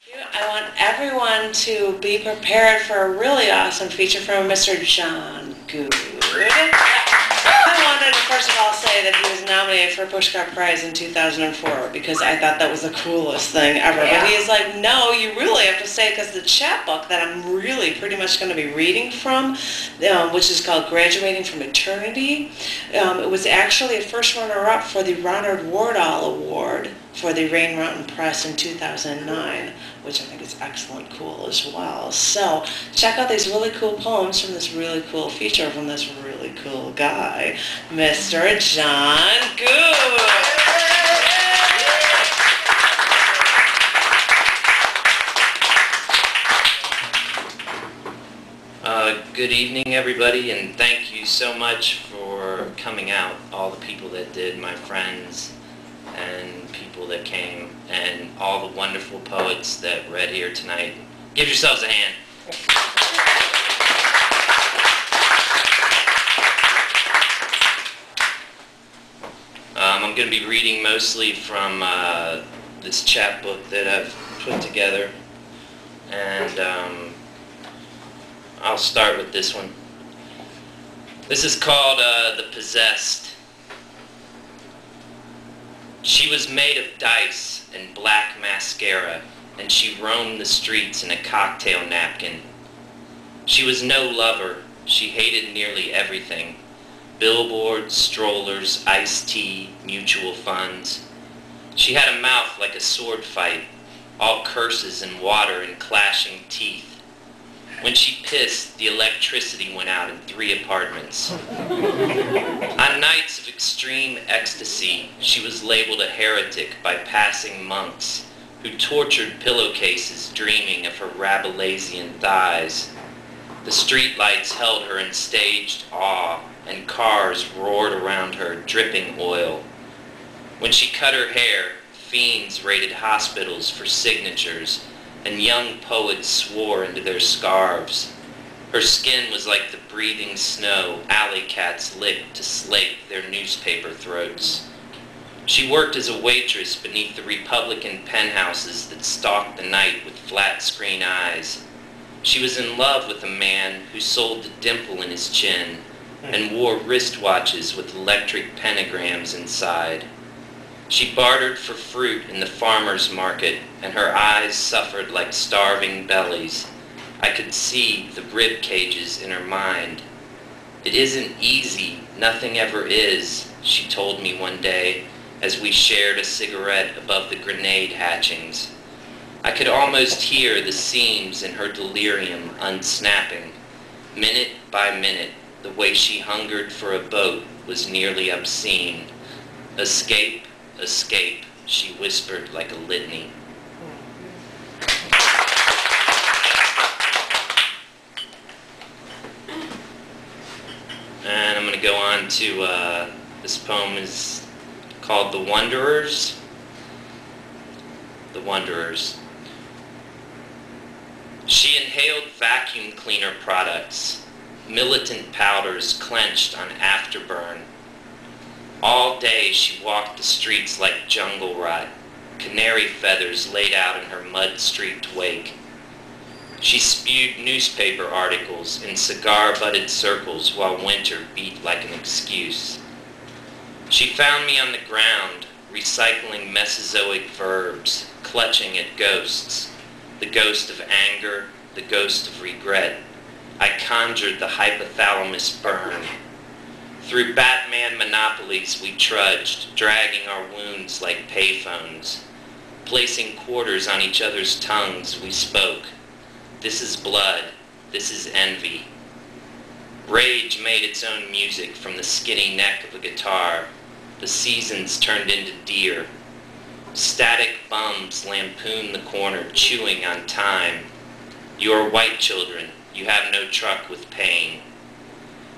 I want everyone to be prepared for a really awesome feature from Mr. John Goode. I wanted to first of all say that he was nominated for a Pushcart Prize in 2004 because I thought that was the coolest thing ever. Yeah. But he is like, no, you really have to say, because the chapbook that I'm really pretty much going to be reading from, which is called Graduating from Eternity, it was actually a first runner-up for the Ronald Wardall Award for the Rain Mountain Press in 2009, which I think is excellent cool as well. So check out these really cool poems from this really cool feature from this really cool guy, Mr. John Goode. Good evening, everybody, and thank you so much for coming out, all the people that did, my friends and people that came, and all the wonderful poets that read here tonight. Give yourselves a hand. I'm going to be reading mostly from this chapbook that I've put together, and I'll start with this one. This is called The Possessed. She was made of dice and black mascara, and she roamed the streets in a cocktail napkin. She was no lover. She hated nearly everything. Billboards, strollers, iced tea, mutual funds. She had a mouth like a sword fight, all curses and water and clashing teeth. When she pissed, the electricity went out in 3 apartments. On nights of extreme ecstasy, she was labeled a heretic by passing monks who tortured pillowcases dreaming of her Rabelaisian thighs. The streetlights held her in staged awe, and cars roared around her, dripping oil. When she cut her hair, fiends raided hospitals for signatures, and young poets swore into their scarves. Her skin was like the breathing snow alley cats licked to slake their newspaper throats. She worked as a waitress beneath the Republican penthouses that stalked the night with flat-screen eyes. She was in love with a man who sold the dimple in his chin and wore wristwatches with electric pentagrams inside. She bartered for fruit in the farmer's market, and her eyes suffered like starving bellies. I could see the rib cages in her mind. "It isn't easy, nothing ever is," she told me one day as we shared a cigarette above the grenade hatchings. I could almost hear the seams in her delirium unsnapping. Minute by minute, the way she hungered for a boat was nearly obscene. "Escape, escape," she whispered like a litany. And I'm going to go on to, this poem is called The Wanderers. The Wanderers. She inhaled vacuum cleaner products, militant powders clenched on afterburn. All day she walked the streets like jungle rot, canary feathers laid out in her mud-streaked wake. She spewed newspaper articles in cigar-butted circles while winter beat like an excuse. She found me on the ground, recycling Mesozoic verbs, clutching at ghosts, the ghost of anger, the ghost of regret. I conjured the hypothalamus burn. Through Batman monopolies we trudged, dragging our wounds like payphones. Placing quarters on each other's tongues, we spoke. This is blood. This is envy. Rage made its own music from the skinny neck of a guitar. The seasons turned into deer. Static bums lampooned the corner, chewing on time. You are white children. You have no truck with pain.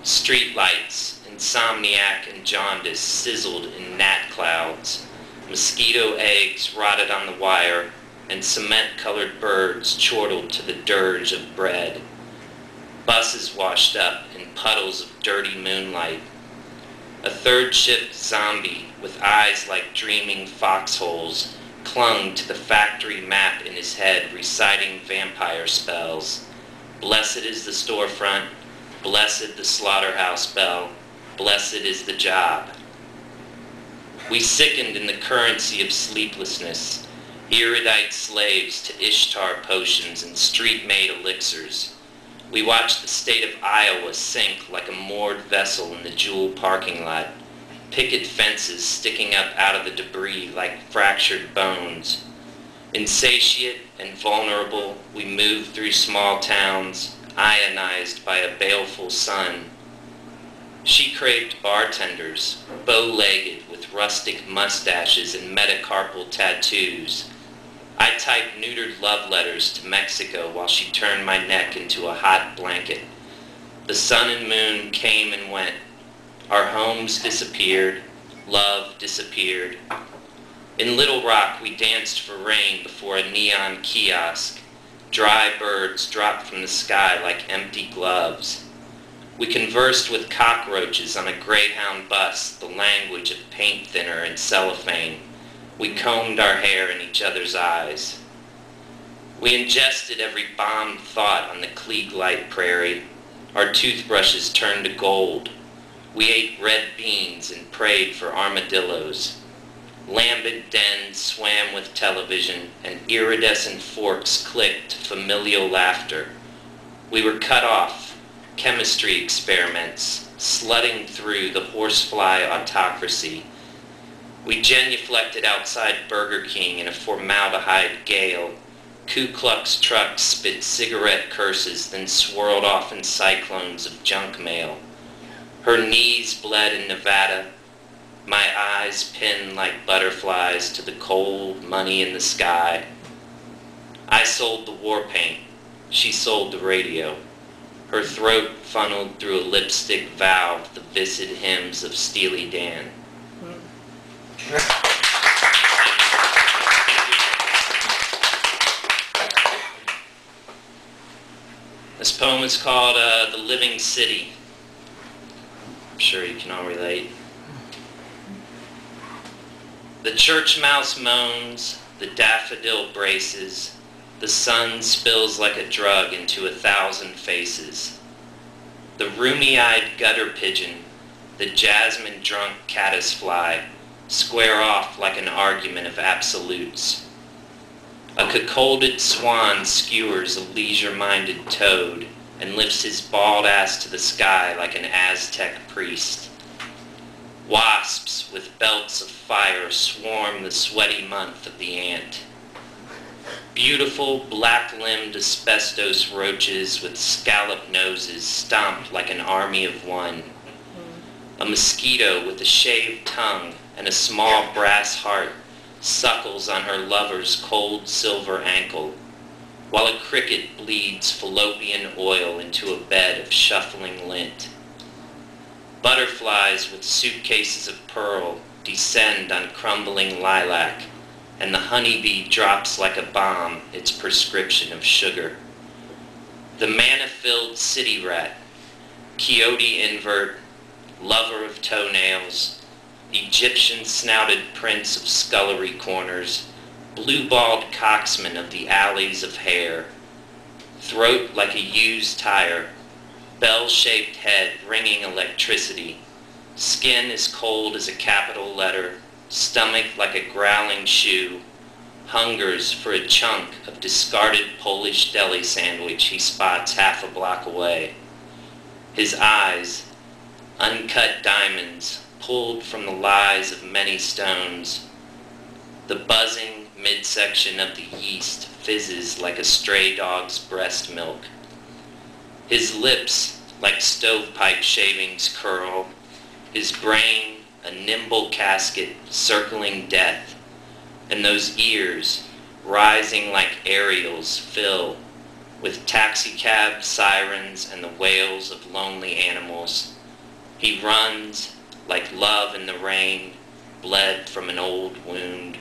Street lights, insomniac and jaundice sizzled in gnat clouds. Mosquito eggs rotted on the wire, and cement-colored birds chortled to the dirge of bread. Buses washed up in puddles of dirty moonlight. A third-shift zombie with eyes like dreaming foxholes clung to the factory map in his head, reciting vampire spells. Blessed is the storefront, blessed the slaughterhouse bell, blessed is the job. We sickened in the currency of sleeplessness, erudite slaves to Ishtar potions and street-made elixirs. We watched the state of Iowa sink like a moored vessel in the Jewel parking lot, picket fences sticking up out of the debris like fractured bones. Insatiate and vulnerable, we moved through small towns, ionized by a baleful sun. She craved bartenders, bow-legged with rustic mustaches and metacarpal tattoos. I typed neutered love letters to Mexico while she turned my neck into a hot blanket. The sun and moon came and went. Our homes disappeared. Love disappeared. In Little Rock, we danced for rain before a neon kiosk. Dry birds dropped from the sky like empty gloves. We conversed with cockroaches on a Greyhound bus, the language of paint thinner and cellophane. We combed our hair in each other's eyes. We ingested every bombed thought on the Klieg-Light prairie. Our toothbrushes turned to gold. We ate red beans and prayed for armadillos. Lambent dens swam with television, and iridescent forks clicked to familial laughter. We were cut off, chemistry experiments, slutting through the horsefly autocracy. We genuflected outside Burger King in a formaldehyde gale. Ku Klux trucks spit cigarette curses, then swirled off in cyclones of junk mail. Her knees bled in Nevada. My eyes pinned like butterflies to the cold money in the sky. I sold the war paint. She sold the radio. Her throat funneled through a lipstick valve the viscid hymns of Steely Dan. This poem is called The Living City. I'm sure you can all relate. The church mouse moans, the daffodil braces, the sun spills like a drug into 1,000 faces. The rheumy-eyed gutter pigeon, the jasmine-drunk caddisfly, square off like an argument of absolutes. A cuckolded swan skewers a leisure-minded toad and lifts his bald ass to the sky like an Aztec priest. Wasps with belts of fire swarm the sweaty month of the ant. Beautiful black-limbed asbestos roaches with scalloped noses stomp like an army of one. A mosquito with a shaved tongue and a small brass heart suckles on her lover's cold silver ankle, while a cricket bleeds fallopian oil into a bed of shuffling lint. Butterflies with suitcases of pearl descend on crumbling lilac, and the honeybee drops like a bomb its prescription of sugar. The manna-filled city rat, coyote invert, lover of toenails, Egyptian-snouted prince of scullery corners, blue-balled coxman of the alleys of hair, throat like a used tire, bell-shaped head ringing electricity, skin as cold as a capital letter, stomach like a growling shoe, hungers for a chunk of discarded Polish deli sandwich he spots half a block away. His eyes, uncut diamonds, pulled from the lies of many stones. The buzzing midsection of the yeast fizzes like a stray dog's breast milk. His lips, like stovepipe shavings, curl. His brain, a nimble casket circling death. And those ears, rising like aerials, fill with taxicab sirens and the wails of lonely animals. He runs like love in the rain, bled from an old wound.